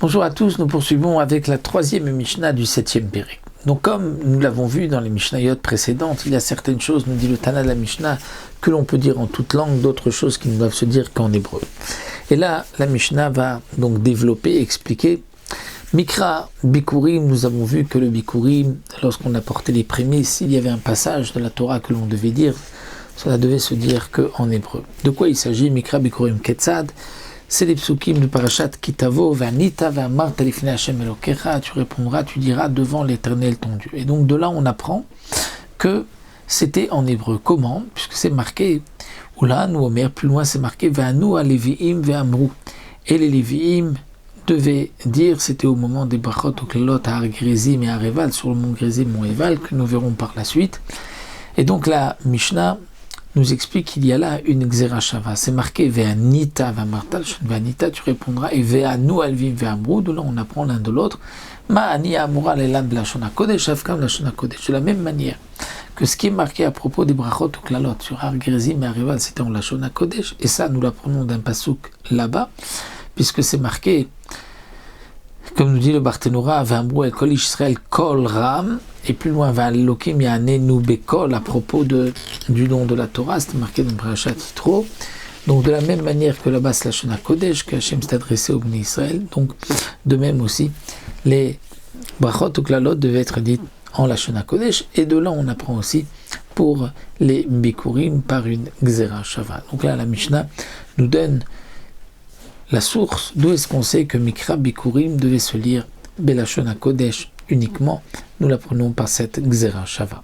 Bonjour à tous, nous poursuivons avec la troisième Mishnah du 7e Pérec. Donc comme nous l'avons vu dans les Mishnayot précédentes, il y a certaines choses, nous dit le Tana de la Mishnah, que l'on peut dire en toute langue, d'autres choses qui ne doivent se dire qu'en hébreu. Et là, la Mishnah va donc développer, expliquer. Mikra Bikurim, nous avons vu que le Bikurim, lorsqu'on apportait les prémices, il y avait un passage de la Torah que l'on devait dire, cela devait se dire qu'en hébreu. De quoi il s'agit? Mikra Bikurim Ketzad, c'est les psukim de Parashat Kitavo, Vanita, Vamarta lifnei Hashem Elokecha, tu répondras, tu diras devant l'Éternel ton Dieu. Et donc de là on apprend que c'était en hébreu. Comment? Puisque c'est marqué, ou là, nous Omer, plus loin c'est marqué, Vanu aleviim ve'amru. Et les Lévi'im devaient dire, c'était au moment des Brachot, Oklalot, à Har Gerizim et à Reval, sur le mont Gerizim, mont Eval, que nous verrons par la suite. Et donc la Mishnah nous explique qu'il y a là une Xerashava. C'est marqué Ve'anita Vamartal, Ve'anita, tu répondras, et Ve'anu alvim ve'amru, de là on apprend l'un de l'autre. Ma'ani amura lelan b'lashon kodesh, avkam lashon kodesh. De la même manière que ce qui est marqué à propos des brachot ou klalot sur Har Gerizim et Arival, c'était en lashon kodesh, et ça nous l'apprenons d'un pasouk là-bas, puisque c'est marqué, comme nous dit le Barthénora, V'amru el kol Israël kol ram, et plus loin, V'alokim ya'anenu bekol, à propos du don de la Torah, c'est marqué dans Parashat Yitro. Donc de la même manière que là-bas, c'est la Shona Kodesh, que Hachem s'est adressé au Bnei Israël, donc de même aussi, les brachot ou klalot devaient être dites en la Shona Kodesh, et de là on apprend aussi pour les Bikurim par une Xera Shava. Donc là, la Mishnah nous donne la source, d'où est-ce qu'on sait que Mikra Bikurim devait se lire Belashon Kodesh uniquement, nous l'apprenons par cette Xera Shava.